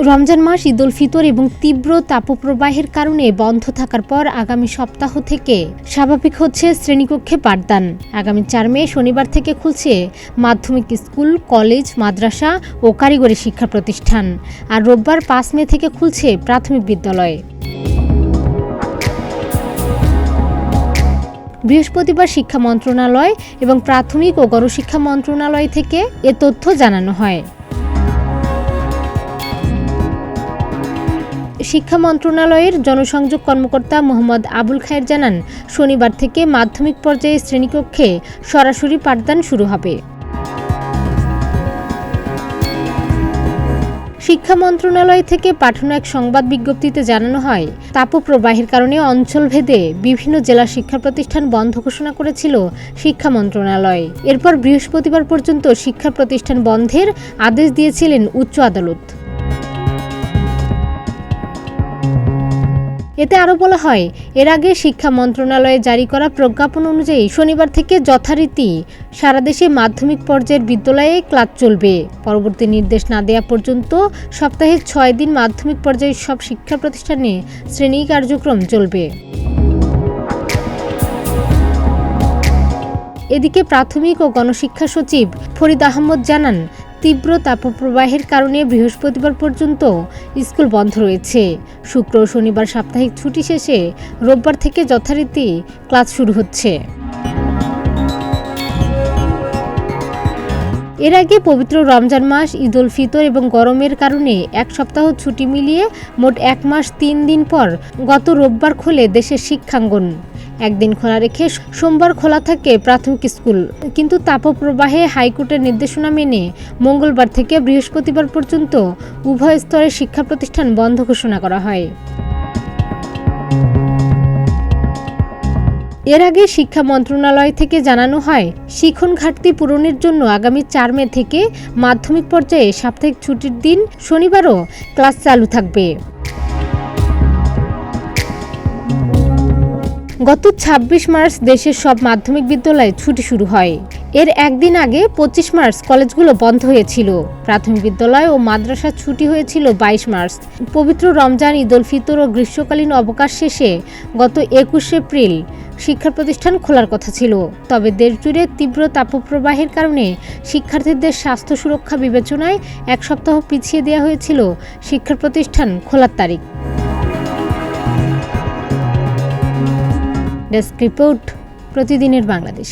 রমজান মাস, ঈদ উল ফিতর এবং তীব্র তাপপ্রবাহের কারণে বন্ধ থাকার পর আগামী সপ্তাহ থেকে স্বাভাবিক হচ্ছে শ্রেণীকক্ষে পাঠদান। আগামী 4 মে শনিবার থেকে খুলছে মাধ্যমিক স্কুল, কলেজ, মাদ্রাসা ও কারিগরি শিক্ষা প্রতিষ্ঠান। আর রোববার 5 মে থেকে খুলছে প্রাথমিক বিদ্যালয়। বৃহস্পতিবার শিক্ষা মন্ত্রণালয় এবং প্রাথমিক ও গণশিক্ষা মন্ত্রণালয় থেকে এ তথ্য জানানো হয়। শিক্ষা মন্ত্রণালয়ের জনসংযোগ কর্মকর্তা মোহাম্মদ আবুল খায়ের জানান, শনিবার থেকে মাধ্যমিক পর্যায়ে শ্রেণীকক্ষে সরাসরি পাঠদান শুরু হবে। শিক্ষা মন্ত্রণালয় থেকে পাঠানো এক সংবাদ বিজ্ঞপ্তিতে জানানো হয়, তাপপ্রবাহের কারণে অঞ্চলভেদে বিভিন্ন জেলা শিক্ষা প্রতিষ্ঠান বন্ধ ঘোষণা করেছিল শিক্ষা মন্ত্রণালয়। এরপর বৃহস্পতিবার পর্যন্ত শিক্ষা প্রতিষ্ঠান বন্ধের আদেশ দিয়েছিলেন উচ্চ আদালত। এতে আরও বলা হয়, এর আগে শিক্ষা মন্ত্রণালয়ে জারি করা প্রজ্ঞাপন অনুযায়ী শনিবার থেকে যথারীতি সারা দেশে মাধ্যমিক পর্যায়ের বিদ্যালয়ে ক্লাস চলবে। পরবর্তী নির্দেশ না দেওয়া পর্যন্ত সপ্তাহে 6 দিন মাধ্যমিক পর্যায়ের সব শিক্ষা প্রতিষ্ঠানে শ্রেণী কার্যক্রম চলবে। এদিকে প্রাথমিক ও গণশিক্ষা সচিব ফরিদ আহমদ জানান, তীব্র তাপপ্রবাহের কারণে বৃহস্পতিবার পর্যন্ত স্কুল বন্ধ রয়েছে। শুক্র ও শনিবার সাপ্তাহিক ছুটি শেষে রোববার থেকে যথারীতি ক্লাস শুরু হচ্ছে। এর আগে পবিত্র রমজান মাস, ঈদ উল ফিতর এবং গরমের কারণে এক সপ্তাহ ছুটি মিলিয়ে মোট 1 মাস 3 দিন পর গত রোববার খোলে দেশের শিক্ষাঙ্গন। একদিন খোলা রেখে সোমবার খোলা থাকে প্রাথমিক স্কুল। কিন্তু তাপপ্রবাহে হাইকোর্টের নির্দেশনা মেনে মঙ্গলবার থেকে বৃহস্পতিবার পর্যন্ত উভয় স্তরের শিক্ষা প্রতিষ্ঠান বন্ধ ঘোষণা করা হয়। এর আগে শিক্ষা মন্ত্রণালয় থেকে জানানো হয়, শিক্ষণ ঘাটতি পূরণের জন্য আগামী 4 মে থেকে মাধ্যমিক পর্যায়ে সাপ্তাহিক ছুটির দিন শনিবারও ক্লাস চালু থাকবে। গত 26 মার্চ দেশের সব মাধ্যমিক বিদ্যালয়ে ছুটি শুরু হয়। এর একদিন আগে 25 মার্চ কলেজগুলো বন্ধ হয়েছিল। প্রাথমিক বিদ্যালয় ও মাদ্রাসা ছুটি হয়েছিল 22 মার্চ। পবিত্র রমজান, ঈদ উল ফিতর ও গ্রীষ্মকালীন অবকাশ শেষে গত 21 এপ্রিল শিক্ষা প্রতিষ্ঠান খোলার কথা ছিল। তবে দেশজুড়ে তীব্র তাপপ্রবাহের কারণে শিক্ষার্থীদের স্বাস্থ্য সুরক্ষা বিবেচনায় 1 সপ্তাহ পিছিয়ে দেওয়া হয়েছিল শিক্ষা প্রতিষ্ঠান খোলার তারিখ। ডেস্ক রিপোর্ট, প্রতিদিনের বাংলাদেশ।